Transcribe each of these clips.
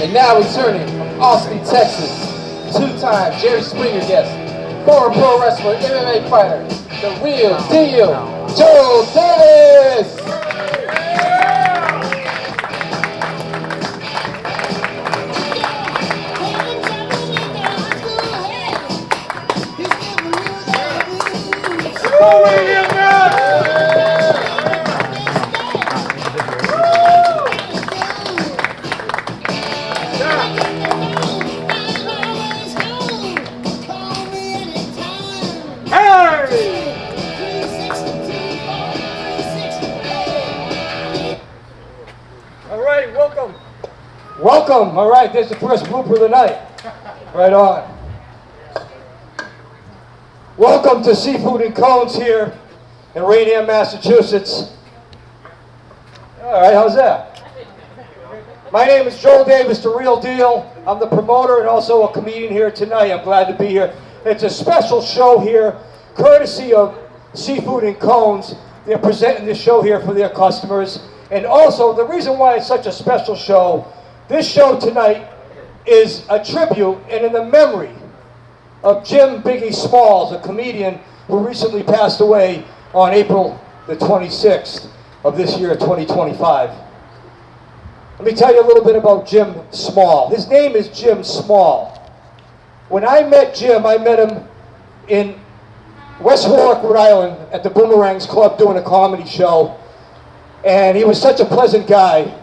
And now returning from Austin, Texas, two-time Jerry Springer guest, former pro wrestler, MMA fighter, the real deal, Joe Davis! Welcome. All right, there's the first blooper of the night. Right on. Welcome to Seafood and Cones here in Raynham, Massachusetts. All right, how's that? My name is Joel Davis, the real deal. I'm the promoter and also a comedian here tonight. I'm glad to be here. It's a special show here, courtesy of Seafood and Cones. They're presenting this show here for their customers. And also, the reason why it's such a special show, this show tonight is a tribute and in the memory of Jim Biggie Smalls, a comedian who recently passed away on April the 26th of this year, 2025. Let me tell you a little bit about Jim Small. His name is Jim Small. When I met Jim, I met him in West Warwick, Rhode Island at the Boomerangs Club doing a comedy show. And he was such a pleasant guy.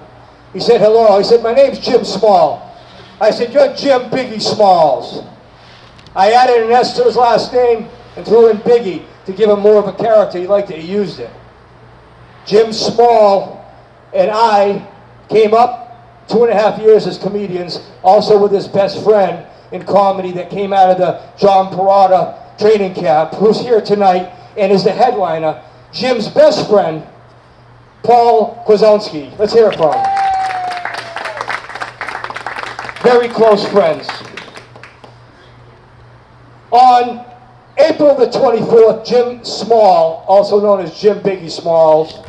He said, hello. He said, my name's Jim Small. I said, you're Jim Biggie Smalls. I added an S to his last name and threw in Biggie to give him more of a character. He liked it. He used it. Jim Small and I came up 2.5 years as comedians, also with his best friend in comedy that came out of the John Parada training camp, who's here tonight and is the headliner, Jim's best friend, Paul Koczwanski. Let's hear it from him. Very close friends. On April the 24th, Jim Small, also known as Jim Biggie Smalls,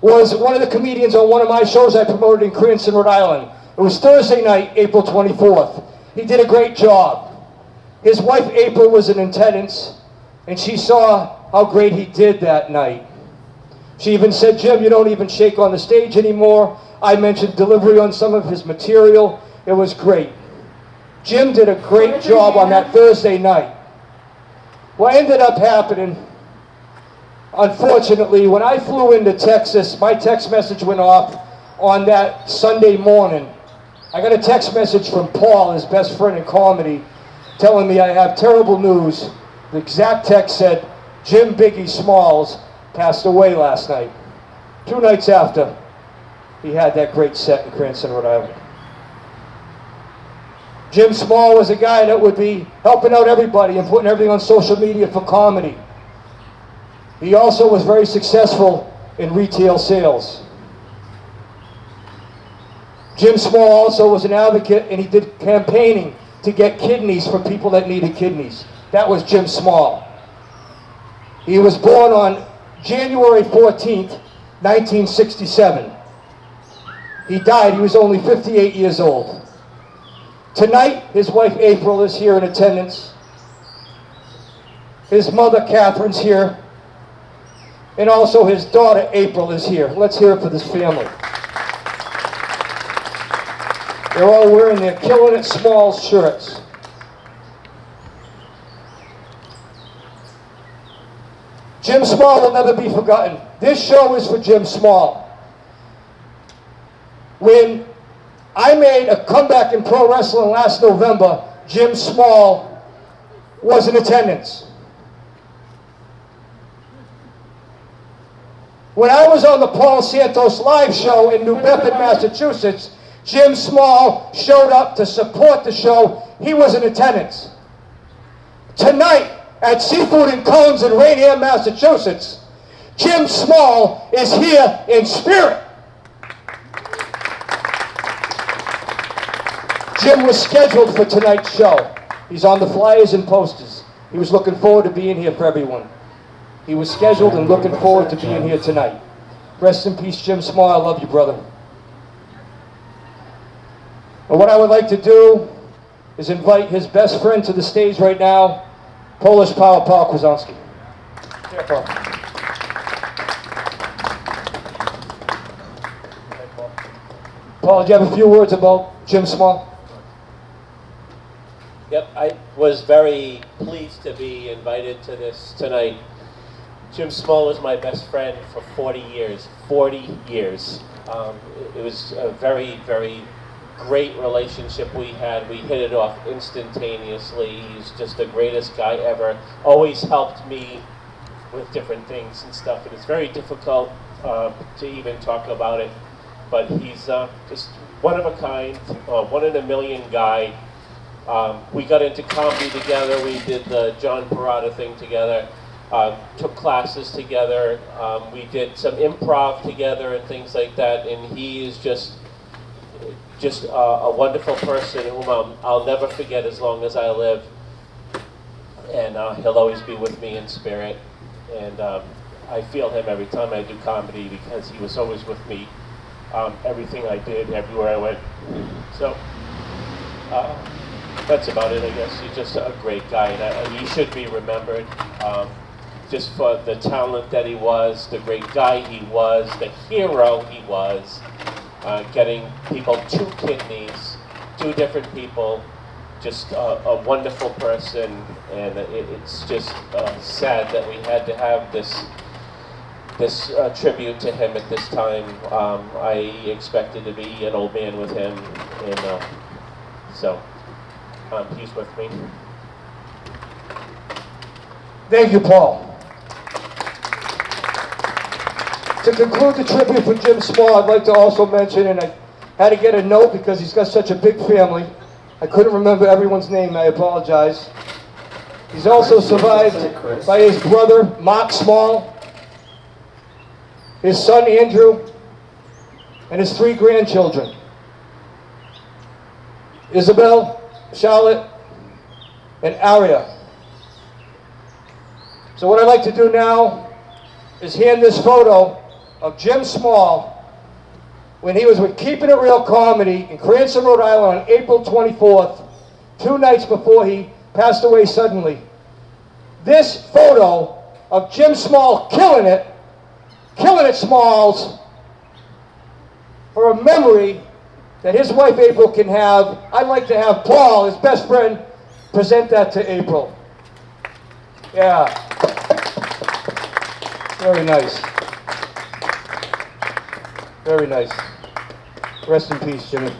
was one of the comedians on one of my shows I promoted in Cranston, Rhode Island. It was Thursday night, April 24th. He did a great job. His wife April was in attendance, and she saw how great he did that night. She even said, Jim, you don't even shake on the stage anymore. I mentioned delivery on some of his material. It was great. Jim did a great job on that Thursday night. What ended up happening, unfortunately, when I flew into Texas, my text message went off on that Sunday morning. I got a text message from Paul, his best friend in comedy, telling me I have terrible news. The exact text said, Jim Biggie Smalls passed away last night, 2 nights after he had that great set in Cranston, Rhode Island. Jim Small was a guy that would be helping out everybody and putting everything on social media for comedy. He also was very successful in retail sales. Jim Small also was an advocate, and he did campaigning to get kidneys for people that needed kidneys. That was Jim Small. He was born on January 14th, 1967. He died, he was only 58 years old. Tonight, his wife April is here in attendance. His mother Katherine's here. And also his daughter April is here. Let's hear it for this family. They're all wearing their Killing It Smalls shirts. Jim Small will never be forgotten. This show is for Jim Small. When I made a comeback in pro wrestling last November, Jim Small was in attendance. When I was on the Paul Santos live show in New Bedford, Massachusetts, Jim Small showed up to support the show. He was in attendance. Tonight, at Seafood and Cones in Raynham, Massachusetts, Jim Small is here in spirit. Jim was scheduled for tonight's show. He's on the flyers and posters. He was looking forward to being here for everyone. He was scheduled and looking forward to being here tonight. Rest in peace, Jim Small. I love you, brother. And what I would like to do is invite his best friend to the stage right now, Polish Paul Koczwanski. Here, Paul. Paul, do you have a few words about Jim Small? Yep, I was very pleased to be invited to this tonight. Jim Small was my best friend for 40 years. 40 years. It was a very, very great relationship we had. We hit it off instantaneously. He's just the greatest guy ever. Always helped me with different things and stuff. And it's very difficult to even talk about it. But he's just one of a kind, one in a million guy. We got into comedy together. We did the John Parada thing together. Took classes together. We did some improv together and things like that. And he is just a wonderful person whom I'll never forget as long as I live. And he'll always be with me in spirit. And I feel him every time I do comedy because he was always with me. Everything I did, everywhere I went. So that's about it, I guess. He's just a great guy, and he should be remembered just for the talent that he was, the great guy he was, the hero he was, getting people 2 kidneys, 2 different people, just a wonderful person, and it's just sad that we had to have this tribute to him at this time. I expected to be an old man with him, and so he's with me. Thank you, Paul. To conclude the tribute for Jim Small, I'd like to also mention, and I had to get a note because he's got such a big family. I couldn't remember everyone's name, I apologize. He's also survived by his brother, Mark Small, his son Andrew, and his 3 grandchildren, Isabel, Charlotte, and Aria. So what I'd like to do now is hand this photo of Jim Small when he was with Keeping It Real Comedy in Cranston, Rhode Island on April 24th, 2 nights before he passed away suddenly. This photo of Jim Small killing it Smalls, for a memory that his wife April can have. I'd like to have Paul, his best friend, present that to April. Yeah. Very nice. Very nice. Rest in peace, Jimmy.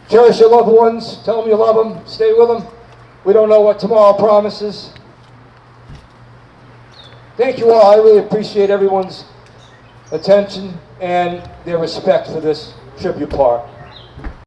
Cherish your loved ones. Tell them you love them. Stay with them. We don't know what tomorrow promises. Thank you all. I really appreciate everyone's attention and their respect for this tribute part.